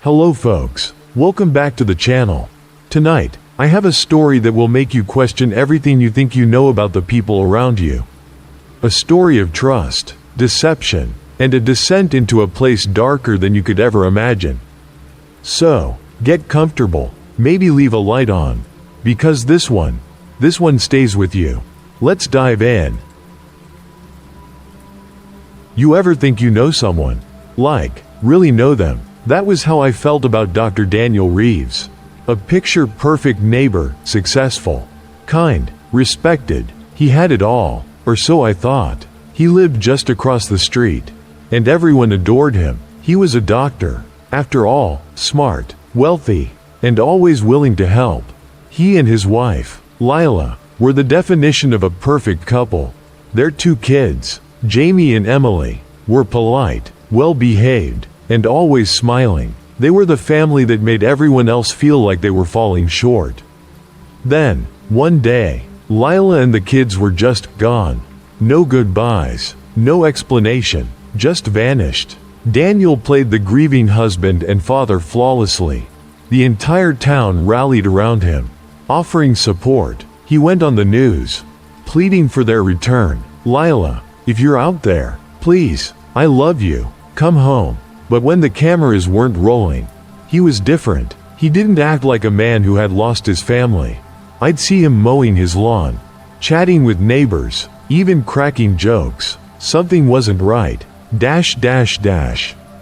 Hello folks, welcome back to the channel. Tonight, I have a story that will make you question everything you think you know about the people around you. A story of trust, deception, and a descent into a place darker than you could ever imagine. So, get comfortable, maybe leave a light on, because this one stays with you. Let's dive in. You ever think you know someone? Like, really know them? That was how I felt about Dr. Daniel Reeves. A picture-perfect neighbor, successful, kind, respected. He had it all, or so I thought. He lived just across the street, and everyone adored him. He was a doctor, after all, smart, wealthy, and always willing to help. He and his wife, Lila, were the definition of a perfect couple. Their two kids, Jamie and Emily, were polite, well-behaved, and always smiling. They were the family that made everyone else feel like they were falling short. Then, one day, Lila and the kids were just gone. No goodbyes, no explanation, just vanished. Daniel played the grieving husband and father flawlessly. The entire town rallied around him, offering support. He went on the news, pleading for their return. "Lila, if you're out there, please, I love you, come home." But when the cameras weren't rolling, he was different. He didn't act like a man who had lost his family. I'd see him mowing his lawn, chatting with neighbors, even cracking jokes. Something wasn't right.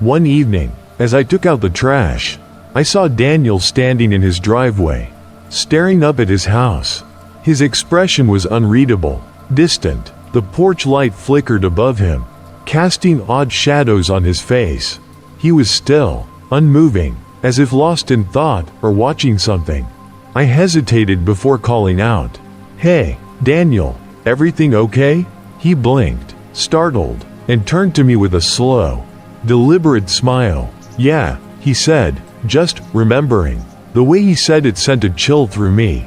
One evening, as I took out the trash, I saw Daniel standing in his driveway, staring up at his house. His expression was unreadable, distant. The porch light flickered above him, casting odd shadows on his face. He was still, unmoving, as if lost in thought or watching something. I hesitated before calling out, "Hey, Daniel, everything okay?" He blinked, startled, and turned to me with a slow, deliberate smile. "Yeah," he said, just remembering. The way he said it sent a chill through me.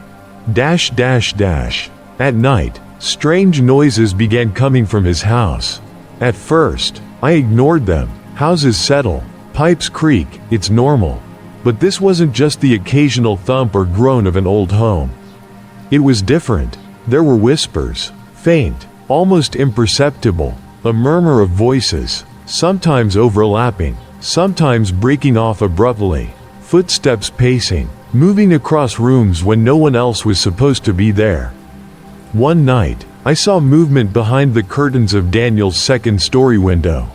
At night, strange noises began coming from his house. At first, I ignored them. Houses settle, pipes creak, it's normal. But this wasn't just the occasional thump or groan of an old home. It was different. There were whispers, faint, almost imperceptible, a murmur of voices, sometimes overlapping, sometimes breaking off abruptly, footsteps pacing, moving across rooms when no one else was supposed to be there. One night, I saw movement behind the curtains of Daniel's second-story window.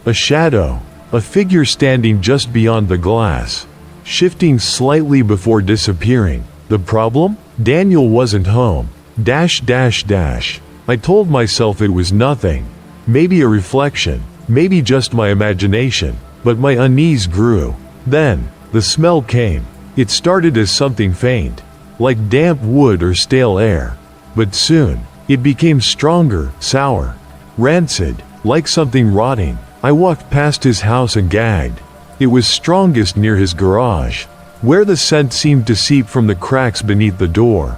A shadow, a figure standing just beyond the glass, shifting slightly before disappearing. The problem? Daniel wasn't home. I told myself it was nothing. Maybe a reflection, maybe just my imagination, but my unease grew. Then, the smell came. It started as something faint, like damp wood or stale air. But soon, it became stronger, sour, rancid, like something rotting. I walked past his house and gagged. It was strongest near his garage, where the scent seemed to seep from the cracks beneath the door.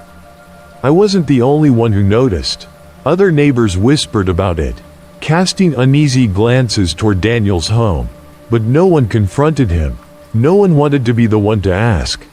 I wasn't the only one who noticed. Other neighbors whispered about it, casting uneasy glances toward Daniel's home. But no one confronted him. No one wanted to be the one to ask.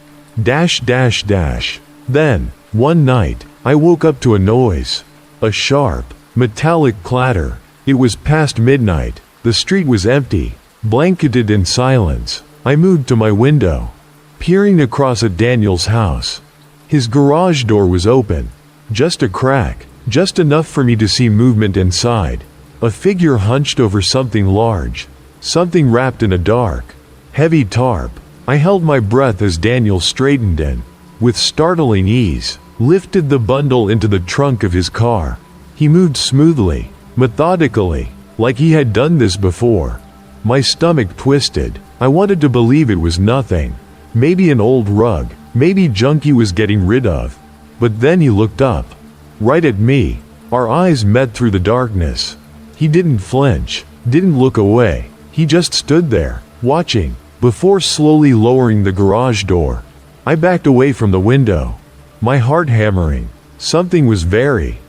Then, one night, I woke up to a noise. A sharp, metallic clatter. It was past midnight. The street was empty, blanketed in silence. I moved to my window, peering across at Daniel's house. His garage door was open. Just a crack, just enough for me to see movement inside. A figure hunched over something large, something wrapped in a dark, heavy tarp. I held my breath as Daniel straightened and, with startling ease, lifted the bundle into the trunk of his car. He moved smoothly, methodically, like he had done this before. My stomach twisted. I wanted to believe it was nothing. Maybe an old rug, maybe junk he was getting rid of. But then he looked up, right at me. Our eyes met through the darkness. He didn't flinch, didn't look away. He just stood there, watching, before slowly lowering the garage door. I backed away from the window, my heart hammering. Something was very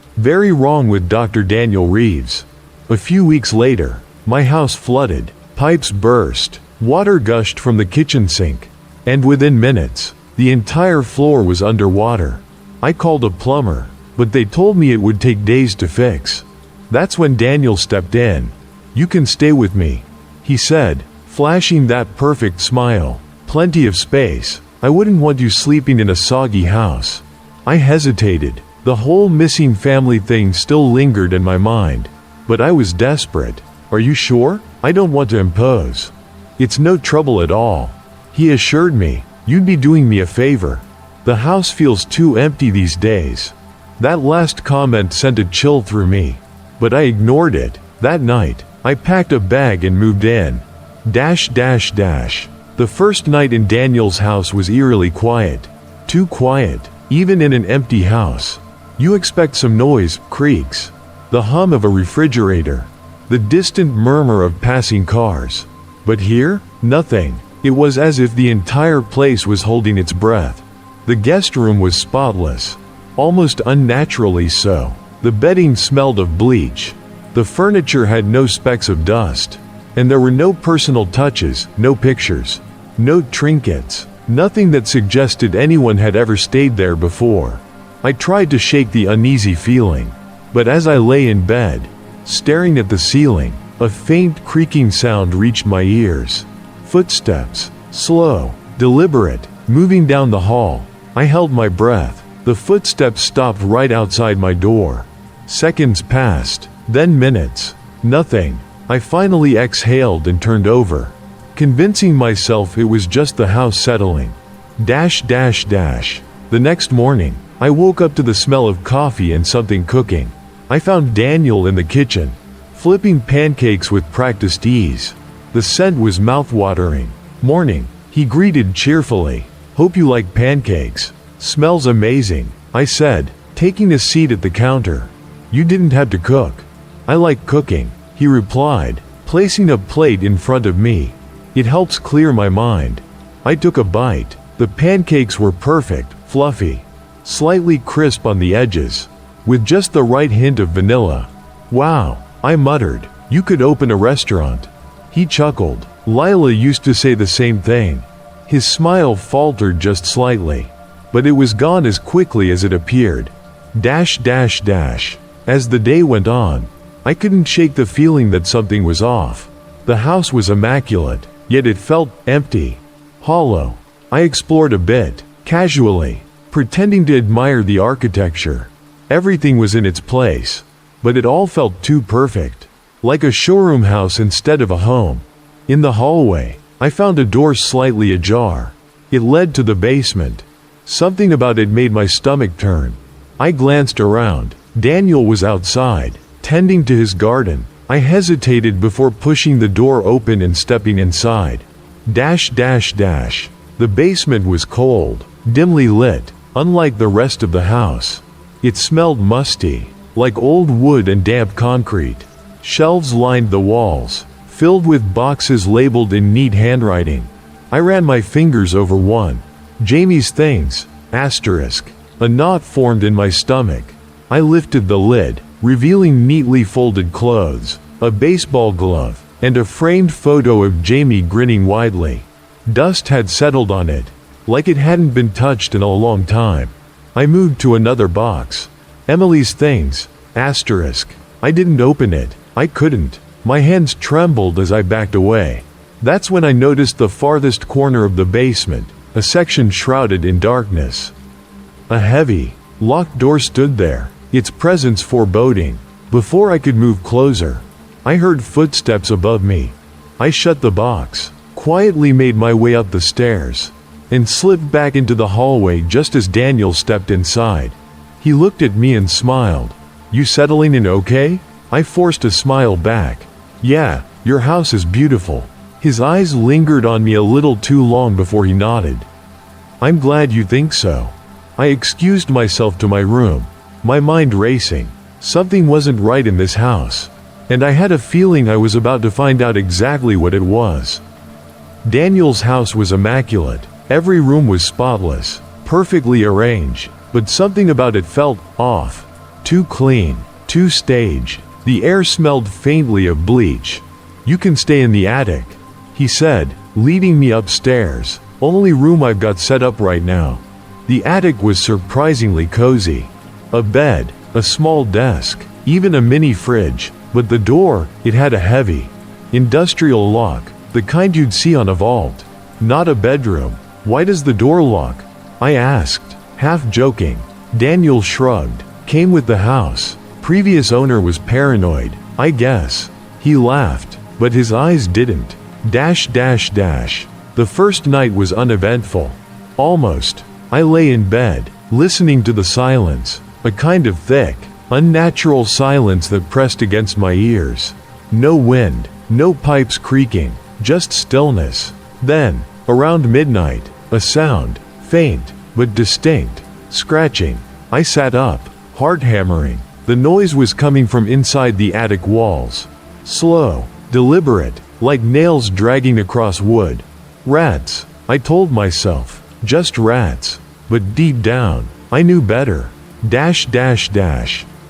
wrong with Dr. Daniel Reeves. A few weeks later, my house flooded. Pipes burst, Water gushed from the kitchen sink, and within minutes, the entire floor was underwater. I called a plumber, but they told me it would take days to fix. That's when Daniel stepped in. "You can stay with me," he said, flashing that perfect smile. "Plenty of space. I wouldn't want you sleeping in a soggy house." I hesitated. The whole missing family thing still lingered in my mind. But I was desperate. "Are you sure? I don't want to impose." "It's no trouble at all," he assured me. "You'd be doing me a favor. The house feels too empty these days." That last comment sent a chill through me. But I ignored it. That night, I packed a bag and moved in. The first night in Daniel's house was eerily quiet. Too quiet, even in an empty house. You expect some noise, creaks, the hum of a refrigerator, the distant murmur of passing cars. But here, nothing. It was as if the entire place was holding its breath. The guest room was spotless, almost unnaturally so. The bedding smelled of bleach. The furniture had no specks of dust. And there were no personal touches, no pictures, no trinkets, nothing that suggested anyone had ever stayed there before. I tried to shake the uneasy feeling, but as I lay in bed, staring at the ceiling, a faint creaking sound reached my ears. Footsteps, slow, deliberate, moving down the hall. I held my breath. The footsteps stopped right outside my door. Seconds passed, then minutes. Nothing. I finally exhaled and turned over, convincing myself it was just the house settling. The next morning, I woke up to the smell of coffee and something cooking. I found Daniel in the kitchen, flipping pancakes with practiced ease. The scent was mouth-watering. "Morning," he greeted cheerfully. "Hope you like pancakes. Smells amazing," I said, taking a seat at the counter. "You didn't have to cook." "I like cooking," he replied, placing a plate in front of me. "It helps clear my mind." I took a bite. The pancakes were perfect, fluffy, slightly crisp on the edges, with just the right hint of vanilla. "Wow," I muttered. "You could open a restaurant." He chuckled. "Lila used to say the same thing." His smile faltered just slightly, but it was gone as quickly as it appeared. As the day went on, I couldn't shake the feeling that something was off. The house was immaculate, yet it felt empty, hollow. I explored a bit, casually, pretending to admire the architecture. Everything was in its place, but it all felt too perfect, like a showroom house instead of a home. In the hallway, I found a door slightly ajar. It led to the basement. Something about it made my stomach turn. I glanced around. Daniel was outside, tending to his garden. I hesitated before pushing the door open and stepping inside. The basement was cold, dimly lit, unlike the rest of the house. It smelled musty, like old wood and damp concrete. Shelves lined the walls, filled with boxes labeled in neat handwriting. I ran my fingers over one. "Jamie's things, asterisk." A knot formed in my stomach. I lifted the lid, revealing neatly folded clothes, a baseball glove, and a framed photo of Jamie grinning widely. Dust had settled on it, like it hadn't been touched in a long time. I moved to another box. "Emily's things, asterisk." I didn't open it. I couldn't. My hands trembled as I backed away. That's when I noticed the farthest corner of the basement, a section shrouded in darkness. A heavy, locked door stood there, its presence foreboding. Before I could move closer, I heard footsteps above me. I shut the box, quietly made my way up the stairs, and slipped back into the hallway just as Daniel stepped inside. He looked at me and smiled. "You settling in okay?" I forced a smile back. "Yeah, your house is beautiful." His eyes lingered on me a little too long before he nodded. "I'm glad you think so." I excused myself to my room, my mind racing. Something wasn't right in this house, and I had a feeling I was about to find out exactly what it was. Daniel's house was immaculate. Every room was spotless, perfectly arranged, but something about it felt off. Too clean, too staged. The air smelled faintly of bleach. "You can stay in the attic," he said, leading me upstairs, only room I've got set up right now. The attic was surprisingly cozy. A bed, a small desk, even a mini fridge, but the door, it had a heavy, industrial lock, the kind you'd see on a vault. Not a bedroom. Why does the door lock? I asked, half joking. Daniel shrugged. Came with the house. Previous owner was paranoid, I guess. He laughed, but his eyes didn't. The first night was uneventful. Almost. I lay in bed, listening to the silence, a kind of thick, unnatural silence that pressed against my ears. No wind, no pipes creaking, just stillness. Then, around midnight, a sound, faint, but distinct, scratching. I sat up, heart hammering. The noise was coming from inside the attic walls. Slow, deliberate, like nails dragging across wood. Rats, I told myself, just rats. But deep down, I knew better.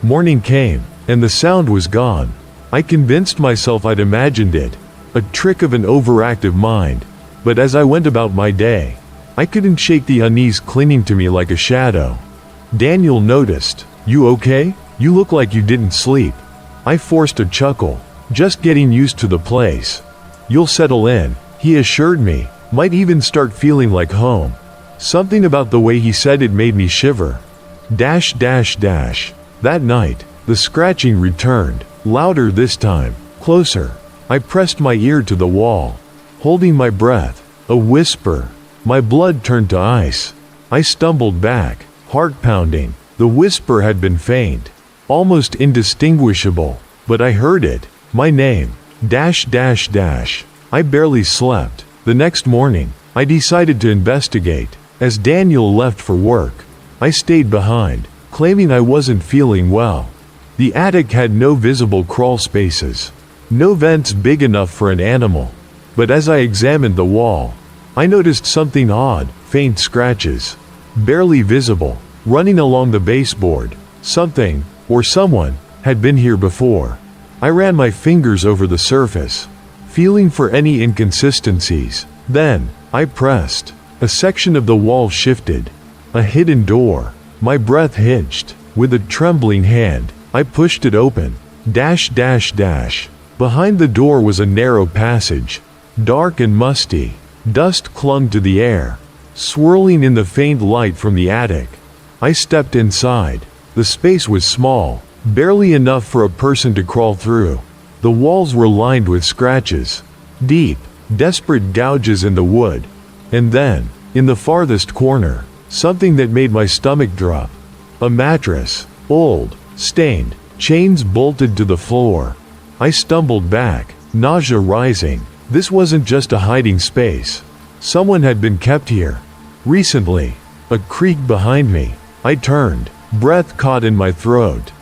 Morning came, and the sound was gone. I convinced myself I'd imagined it, a trick of an overactive mind. But as I went about my day, I couldn't shake the unease clinging to me like a shadow. Daniel noticed. You okay? You look like you didn't sleep. I forced a chuckle, just getting used to the place. You'll settle in, he assured me, might even start feeling like home. Something about the way he said it made me shiver. That night, the scratching returned, louder this time, closer. I pressed my ear to the wall, holding my breath. A whisper. My blood turned to ice. I stumbled back, heart pounding. The whisper had been faint, almost indistinguishable, but I heard it. My name. I barely slept. The next morning, I decided to investigate. As Daniel left for work, I stayed behind, claiming I wasn't feeling well. The attic had no visible crawl spaces, no vents big enough for an animal. But as I examined the wall, I noticed something odd, faint scratches, barely visible, running along the baseboard. Something, or someone, had been here before. I ran my fingers over the surface, feeling for any inconsistencies. Then, I pressed. A section of the wall shifted. A hidden door. My breath hitched. With a trembling hand, I pushed it open. Behind the door was a narrow passage, dark and musty. Dust clung to the air, swirling in the faint light from the attic. I stepped inside. The space was small, barely enough for a person to crawl through. The walls were lined with scratches, deep, desperate gouges in the wood. And then, in the farthest corner, something that made my stomach drop. A mattress, old, stained, chains bolted to the floor. I stumbled back, nausea rising. This wasn't just a hiding space. Someone had been kept here. Recently. A creak behind me. I turned, breath caught in my throat.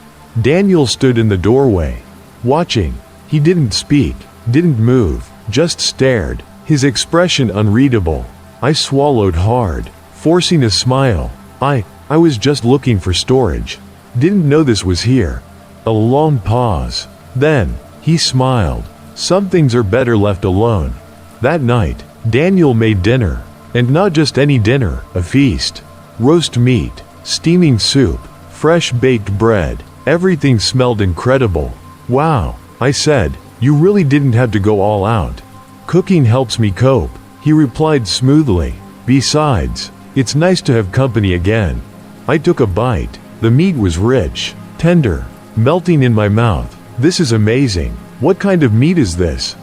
Daniel stood in the doorway, watching. He didn't speak, didn't move, just stared, his expression unreadable. I swallowed hard, forcing a smile. I was just looking for storage. Didn't know this was here. A long pause. Then, he smiled. Some things are better left alone. That night, Daniel made dinner. And not just any dinner, a feast. Roast meat, steaming soup, fresh baked bread. Everything smelled incredible. Wow, I said, you really didn't have to go all out. Cooking helps me cope, he replied smoothly. Besides, it's nice to have company again. I took a bite. The meat was rich, tender, melting in my mouth. This is amazing. What kind of meat is this?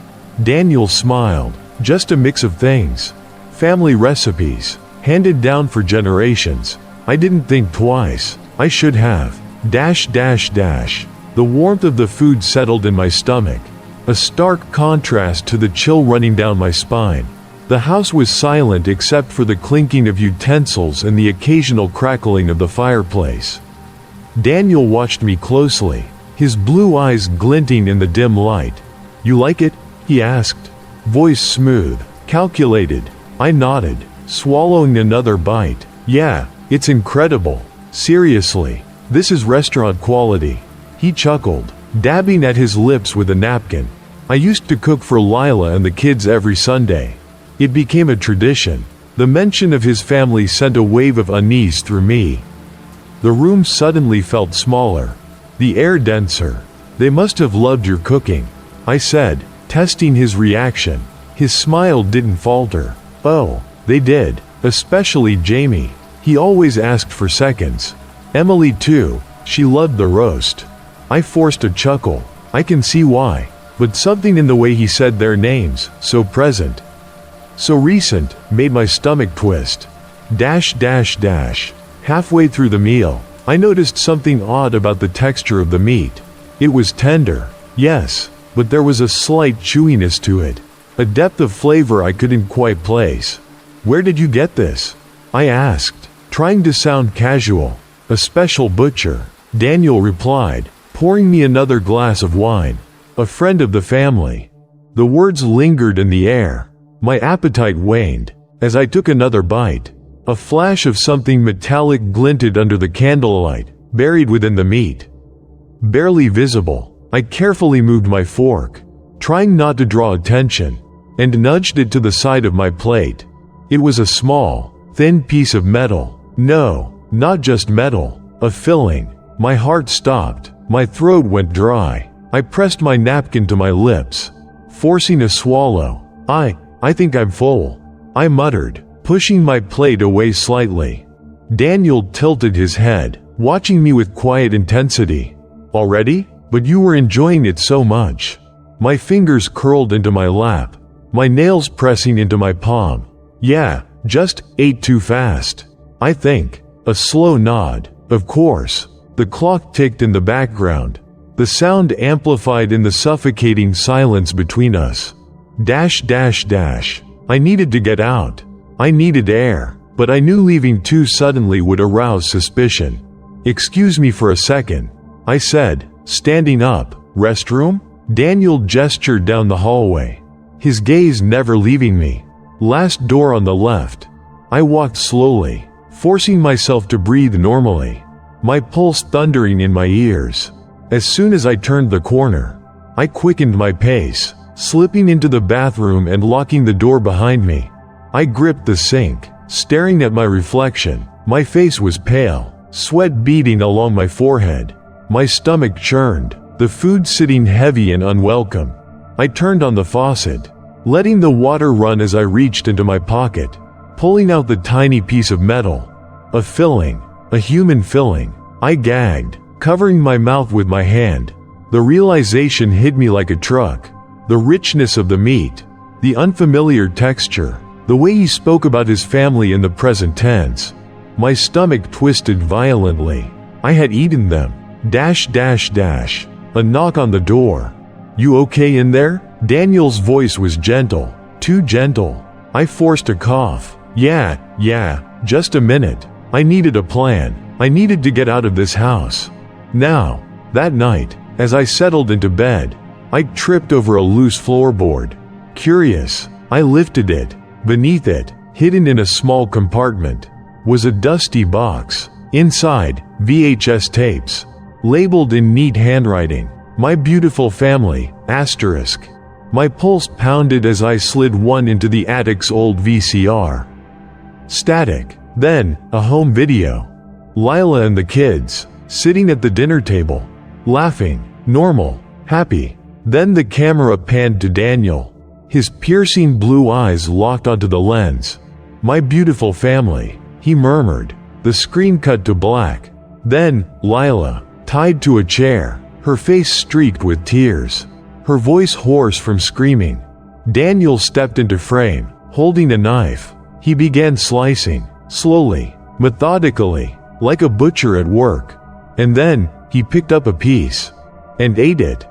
Daniel smiled. Just a mix of things. Family recipes, handed down for generations. I didn't think twice. I should have. The warmth of the food settled in my stomach, a stark contrast to the chill running down my spine. The house was silent except for the clinking of utensils and the occasional crackling of the fireplace. Daniel watched me closely, his blue eyes glinting in the dim light. You like it? He asked. Voice smooth, calculated. I nodded, swallowing another bite. Yeah, it's incredible. Seriously, this is restaurant quality. He chuckled, dabbing at his lips with a napkin. I used to cook for Lila and the kids every Sunday. It became a tradition. The mention of his family sent a wave of unease through me. The room suddenly felt smaller, the air denser. "They must have loved your cooking," I said, testing his reaction. His smile didn't falter. "Oh, they did, especially Jamie. He always asked for seconds. Emily too, she loved the roast." I forced a chuckle. I can see why, but something in the way he said their names, so present, so recent, made my stomach twist. Halfway through the meal, I noticed something odd about the texture of the meat. It was tender, yes, but there was a slight chewiness to it, a depth of flavor I couldn't quite place. "Where did you get this?" I asked, trying to sound casual. "A special butcher," Daniel replied, pouring me another glass of wine. "A friend of the family." The words lingered in the air. My appetite waned. As I took another bite, a flash of something metallic glinted under the candlelight, buried within the meat. Barely visible, I carefully moved my fork, trying not to draw attention, and nudged it to the side of my plate. It was a small, thin piece of metal. No, not just metal, a filling. My heart stopped. My throat went dry. I pressed my napkin to my lips, forcing a swallow. I think I'm full," I muttered, pushing my plate away slightly. Daniel tilted his head, watching me with quiet intensity. "Already? But you were enjoying it so much." My fingers curled into my lap, my nails pressing into my palm. "Yeah, just ate too fast, I think." A slow nod. "Of course." The clock ticked in the background, the sound amplified in the suffocating silence between us. I needed to get out. I needed air, but I knew leaving too suddenly would arouse suspicion. "Excuse me for a second," I said, standing up. "Restroom?" Daniel gestured down the hallway, his gaze never leaving me. "Last door on the left." I walked slowly, forcing myself to breathe normally, my pulse thundering in my ears. As soon as I turned the corner, I quickened my pace, slipping into the bathroom and locking the door behind me. I gripped the sink, staring at my reflection. My face was pale, sweat beading along my forehead. My stomach churned, the food sitting heavy and unwelcome. I turned on the faucet, letting the water run as I reached into my pocket, pulling out the tiny piece of metal. A filling, a human filling. I gagged, covering my mouth with my hand. The realization hit me like a truck. The richness of the meat, the unfamiliar texture, the way he spoke about his family in the present tense. My stomach twisted violently. I had eaten them. A knock on the door. "You okay in there?" Daniel's voice was gentle, too gentle. I forced a cough. Yeah, just a minute. I needed a plan. I needed to get out of this house. Now, that night, as I settled into bed, I tripped over a loose floorboard. Curious, I lifted it. Beneath it, hidden in a small compartment, was a dusty box. Inside, VHS tapes, labeled in neat handwriting. "My beautiful family, **. My pulse pounded as I slid one into the attic's old VCR. Static. Then, a home video. Lila and the kids, sitting at the dinner table, laughing, normal, happy. Then the camera panned to Daniel. His piercing blue eyes locked onto the lens. "My beautiful family," he murmured. The screen cut to black. Then, Lila, tied to a chair, her face streaked with tears, her voice hoarse from screaming. Daniel stepped into frame, holding a knife. He began slicing, slowly, methodically, like a butcher at work. And then, he picked up a piece and ate it.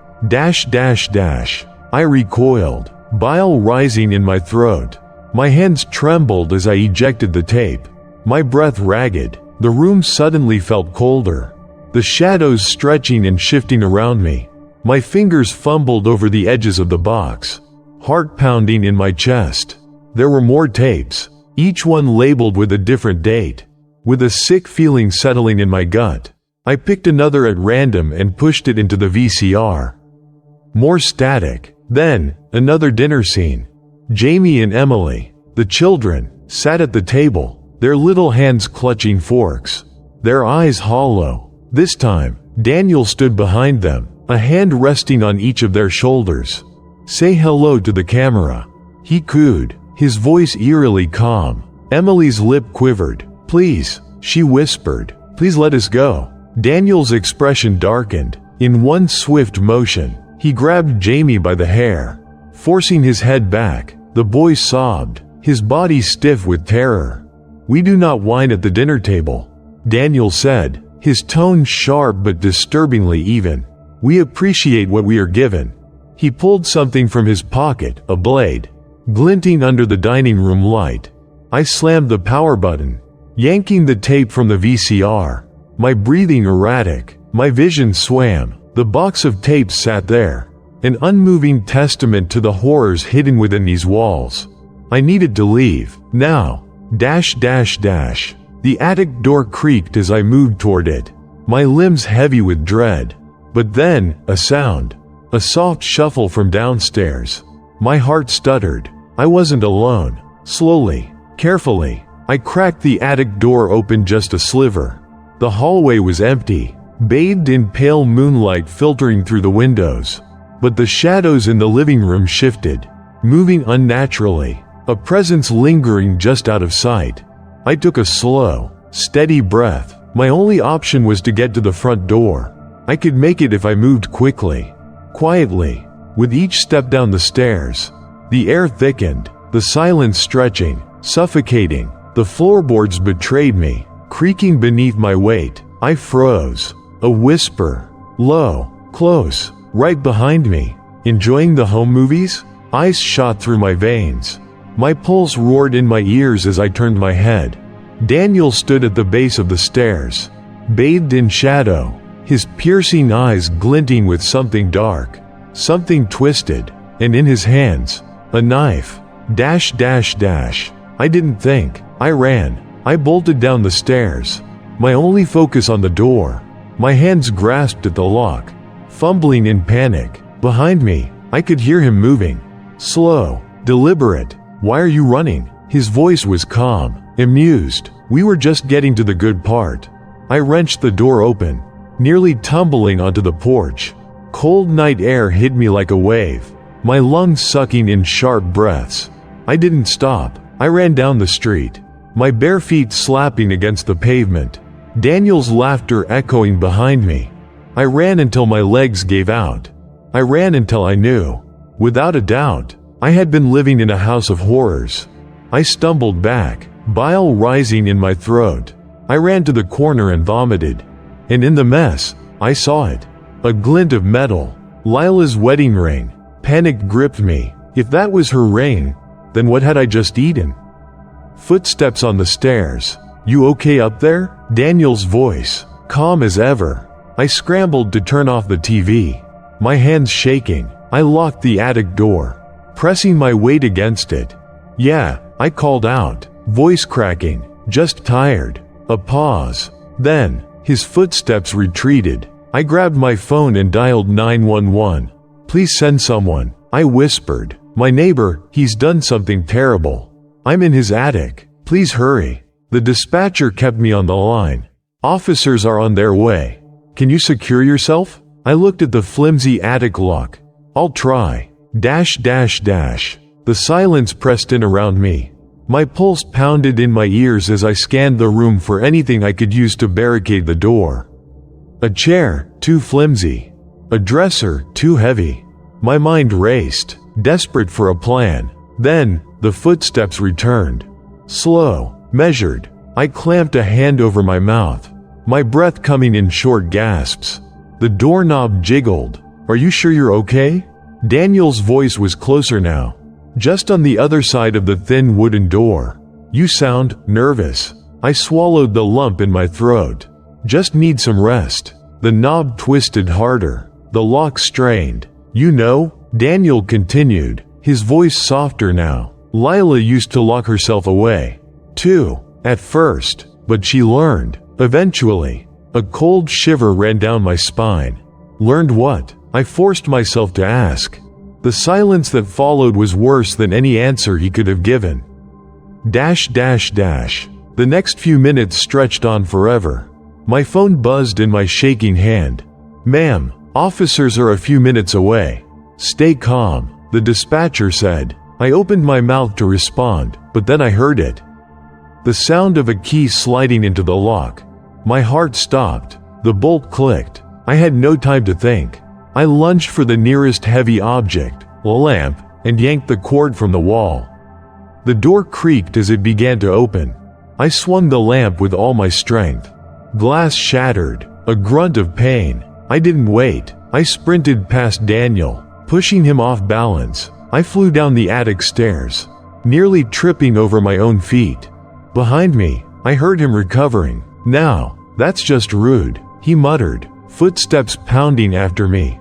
I recoiled, bile rising in my throat. My hands trembled as I ejected the tape. My breath ragged. The room suddenly felt colder, the shadows stretching and shifting around me. My fingers fumbled over the edges of the box, heart pounding in my chest. There were more tapes, each one labeled with a different date. With a sick feeling settling in my gut, I picked another at random and pushed it into the VCR. More static. Then, another dinner scene. Jamie and Emily, The children sat at the table, their little hands clutching forks, their eyes hollow. This time, Daniel stood behind them, a hand resting on each of their shoulders. "Say hello to the camera," he cooed, his voice eerily calm. Emily's lip quivered. "Please," she whispered, "please let us go." Daniel's expression darkened. In one swift motion, he grabbed Jamie by the hair, forcing his head back. The boy sobbed, his body stiff with terror. "We do not whine at the dinner table," Daniel said, his tone sharp but disturbingly even. "We appreciate what we are given." He pulled something from his pocket, a blade, glinting under the dining room light. I slammed the power button, yanking the tape from the VCR. My breathing erratic, my vision swam. The box of tapes sat there, an unmoving testament to the horrors hidden within these walls. I needed to leave, now. The attic door creaked as I moved toward it, my limbs heavy with dread. But then, a sound. A soft shuffle from downstairs. My heart stuttered. I wasn't alone. Slowly, carefully, I cracked the attic door open just a sliver. The hallway was empty, bathed in pale moonlight filtering through the windows. But the shadows in the living room shifted, moving unnaturally, a presence lingering just out of sight. I took a slow, steady breath. My only option was to get to the front door. I could make it if I moved quickly, quietly. With each step down the stairs, the air thickened, the silence stretching, suffocating. The floorboards betrayed me, creaking beneath my weight. I froze. A whisper, low, close, right behind me. "Enjoying the home movies?" Ice shot through my veins. My pulse roared in my ears as I turned my head. Daniel stood at the base of the stairs, bathed in shadow, his piercing eyes glinting with something dark, something twisted, and in his hands, a knife. I didn't think. I ran. I bolted down the stairs, my only focus on the door. My hands grasped at the lock, fumbling in panic. Behind me, I could hear him moving. Slow, deliberate. "Why are you running?" His voice was calm, amused. "We were just getting to the good part." I wrenched the door open, nearly tumbling onto the porch. Cold night air hit me like a wave, my lungs sucking in sharp breaths. I didn't stop. I ran down the street, my bare feet slapping against the pavement, Daniel's laughter echoing behind me. I ran until my legs gave out. I ran until I knew, without a doubt, I had been living in a house of horrors. I stumbled back, bile rising in my throat. I ran to the corner and vomited. And in the mess, I saw it. A glint of metal. Lila's wedding ring. Panic gripped me. If that was her ring, then what had I just eaten? Footsteps on the stairs. "You okay up there?" Daniel's voice, calm as ever. I scrambled to turn off the TV, my hands shaking. I locked the attic door, pressing my weight against it. "Yeah," I called out, voice cracking, "just tired." A pause. Then, his footsteps retreated. I grabbed my phone and dialed 911. "Please send someone," I whispered. "My neighbor, he's done something terrible. I'm in his attic. Please hurry." The dispatcher kept me on the line. "Officers are on their way. Can you secure yourself?" I looked at the flimsy attic lock. "I'll try." The silence pressed in around me. My pulse pounded in my ears as I scanned the room for anything I could use to barricade the door. A chair, too flimsy. A dresser, too heavy. My mind raced, desperate for a plan. Then, the footsteps returned. Slow, measured. I clamped a hand over my mouth, my breath coming in short gasps. The doorknob jiggled. "Are you sure you're okay?" Daniel's voice was closer now, just on the other side of the thin wooden door. "You sound nervous." I swallowed the lump in my throat. "Just need some rest." The knob twisted harder. The lock strained. "You know," Daniel continued, his voice softer now. "Lila used to lock herself away, too, at first, but she learned, eventually." A cold shiver ran down my spine. "Learned what?" I forced myself to ask. The silence that followed was worse than any answer he could have given. The next few minutes stretched on forever. My phone buzzed in my shaking hand. "Ma'am, officers are a few minutes away. Stay calm," the dispatcher said. I opened my mouth to respond, but then I heard it. The sound of a key sliding into the lock. My heart stopped. The bolt clicked. I had no time to think. I lunged for the nearest heavy object, a lamp, and yanked the cord from the wall. The door creaked as it began to open. I swung the lamp with all my strength. Glass shattered, a grunt of pain. I didn't wait. I sprinted past Daniel, pushing him off balance. I flew down the attic stairs, nearly tripping over my own feet. Behind me, I heard him recovering. "Now, that's just rude," he muttered, footsteps pounding after me.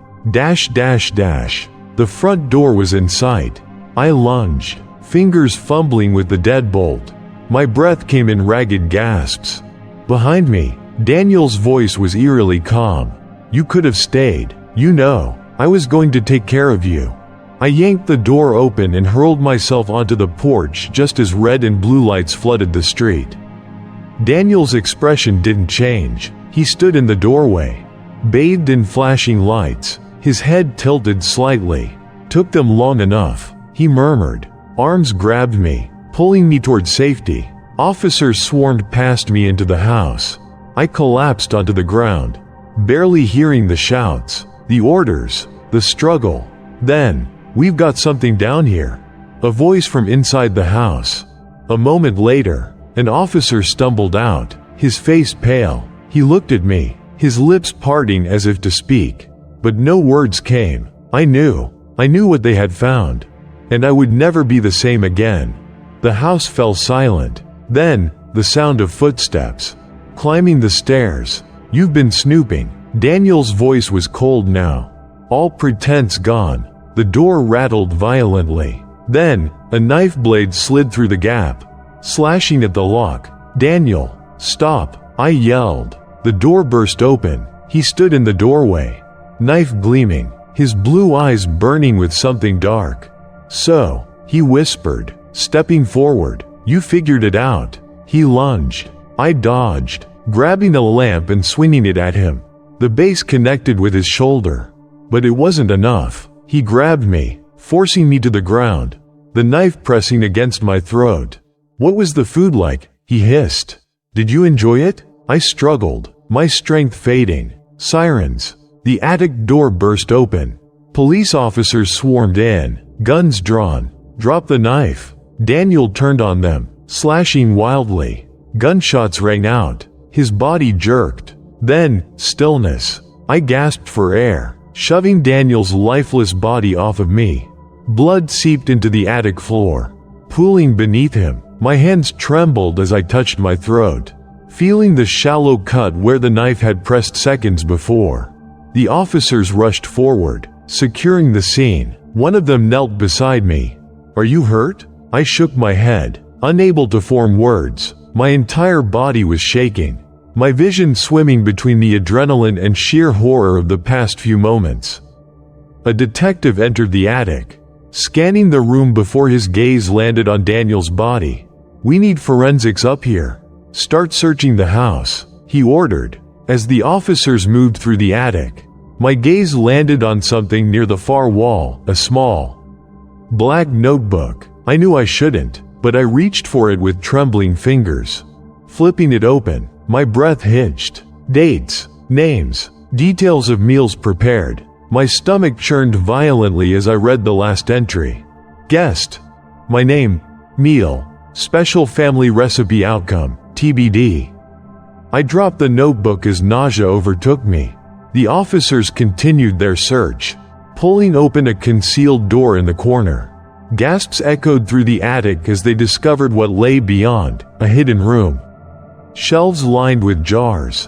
The front door was in sight. I lunged, fingers fumbling with the deadbolt. My breath came in ragged gasps. Behind me, Daniel's voice was eerily calm. "You could have stayed. You know, I was going to take care of you." I yanked the door open and hurled myself onto the porch just as red and blue lights flooded the street. Daniel's expression didn't change. He stood in the doorway, bathed in flashing lights, his head tilted slightly. "Took them long enough," he murmured. Arms grabbed me, pulling me toward safety. Officers swarmed past me into the house. I collapsed onto the ground, barely hearing the shouts, the orders, the struggle. Then, "We've got something down here," a voice from inside the house. A moment later, an officer stumbled out, his face pale. He looked at me, his lips parting as if to speak, but no words came. I knew what they had found, and I would never be the same again. The house fell silent. Then, the sound of footsteps, climbing the stairs. "You've been snooping." Daniel's voice was cold now, all pretense gone. The door rattled violently. Then, a knife blade slid through the gap, slashing at the lock. "Daniel, stop!" I yelled. The door burst open. He stood in the doorway, knife gleaming, his blue eyes burning with something dark. "So," he whispered, stepping forward, "you figured it out." He lunged. I dodged, grabbing a lamp and swinging it at him. The base connected with his shoulder, but it wasn't enough. He grabbed me, forcing me to the ground, the knife pressing against my throat. "What was the food like?" he hissed. "Did you enjoy it?" I struggled, my strength fading. Sirens. The attic door burst open. Police officers swarmed in, guns drawn. "Drop the knife." Daniel turned on them, slashing wildly. Gunshots rang out. His body jerked. Then, stillness. I gasped for air, shoving Daniel's lifeless body off of me. Blood seeped into the attic floor, pooling beneath him. My hands trembled as I touched my throat, feeling the shallow cut where the knife had pressed seconds before. The officers rushed forward, securing the scene. One of them knelt beside me. "Are you hurt?" I shook my head, unable to form words. My entire body was shaking, my vision swimming between the adrenaline and sheer horror of the past few moments. A detective entered the attic, scanning the room before his gaze landed on Daniel's body. "We need forensics up here. Start searching the house," he ordered. As the officers moved through the attic, my gaze landed on something near the far wall, a small, black notebook. I knew I shouldn't, but I reached for it with trembling fingers. Flipping it open, my breath hitched. Dates, names, details of meals prepared. My stomach churned violently as I read the last entry. Guest. My name. Meal. Special family recipe outcome. TBD. I dropped the notebook as nausea overtook me. The officers continued their search, pulling open a concealed door in the corner. Gasps echoed through the attic as they discovered what lay beyond, a hidden room. Shelves lined with jars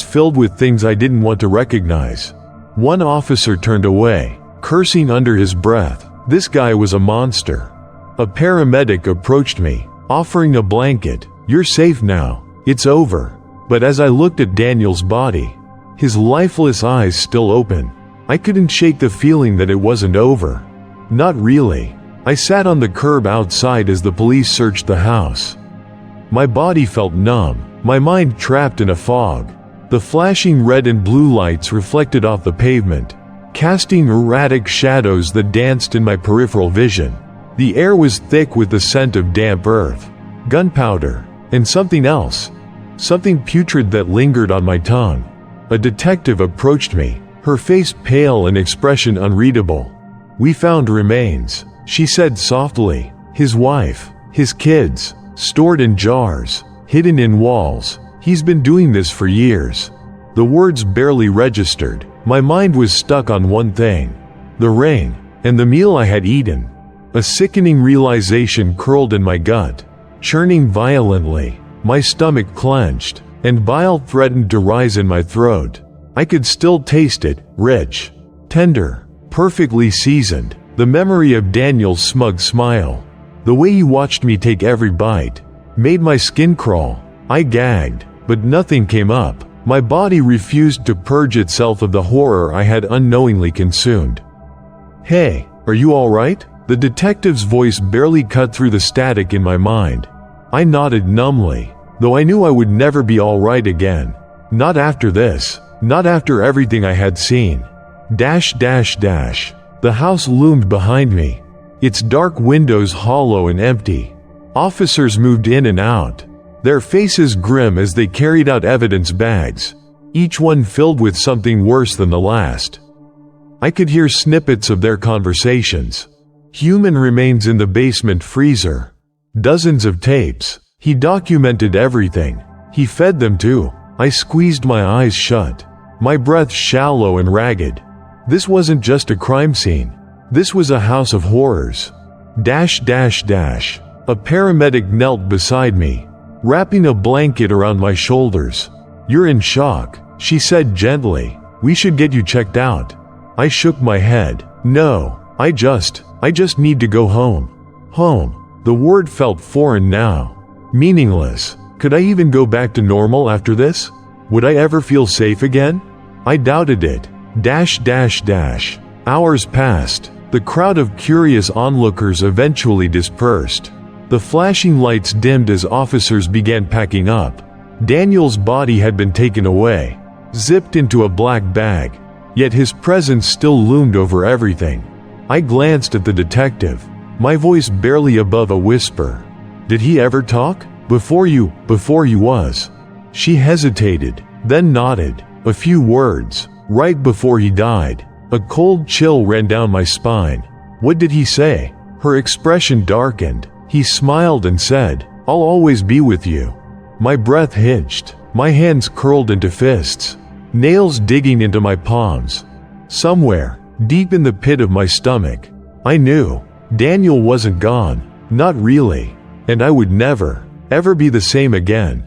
filled with things I didn't want to recognize. One officer turned away, cursing under his breath. This guy was a monster. A paramedic approached me, offering a blanket. "You're safe now. It's over." But as I looked at Daniel's body, his lifeless eyes still open, I couldn't shake the feeling that it wasn't over. Not really. I sat on the curb outside as the police searched the house. My body felt numb, my mind trapped in a fog. The flashing red and blue lights reflected off the pavement, casting erratic shadows that danced in my peripheral vision. The air was thick with the scent of damp earth, gunpowder, and something else. Something putrid that lingered on my tongue. A detective approached me, her face pale and expression unreadable. "We found remains," she said softly. "His wife, his kids, stored in jars, hidden in walls. He's been doing this for years." The words barely registered. My mind was stuck on one thing: the ring, and the meal I had eaten. A sickening realization curled in my gut, churning violently. My stomach clenched, and bile threatened to rise in my throat. I could still taste it, rich, tender, perfectly seasoned. The memory of Daniel's smug smile, the way he watched me take every bite, made my skin crawl. I gagged, but nothing came up. My body refused to purge itself of the horror I had unknowingly consumed. "Hey, are you all right?" The detective's voice barely cut through the static in my mind. I nodded numbly, though I knew I would never be all right again. Not after this. Not after everything I had seen. The house loomed behind me, its dark windows hollow and empty. Officers moved in and out, their faces grim as they carried out evidence bags, each one filled with something worse than the last. I could hear snippets of their conversations. Human remains in the basement freezer. Dozens of tapes. He documented everything. He fed them too. I squeezed my eyes shut, my breath shallow and ragged. This wasn't just a crime scene. This was a house of horrors. A paramedic knelt beside me, wrapping a blanket around my shoulders. "You're in shock," she said gently. "We should get you checked out." I shook my head. "No, I just need to go home." Home. The word felt foreign now. Meaningless. Could I even go back to normal after this? Would I ever feel safe again? I doubted it. Hours passed. The crowd of curious onlookers eventually dispersed. The flashing lights dimmed as officers began packing up. Daniel's body had been taken away, zipped into a black bag, yet his presence still loomed over everything. I glanced at the detective, my voice barely above a whisper. "Did he ever talk? Before you was?" She hesitated, then nodded. "A few words, right before he died." A cold chill ran down my spine. "What did he say?" Her expression darkened. He smiled and said, "I'll always be with you." My breath hitched, my hands curled into fists, nails digging into my palms. Somewhere, deep in the pit of my stomach, I knew Daniel wasn't gone, not really, and I would never, ever be the same again.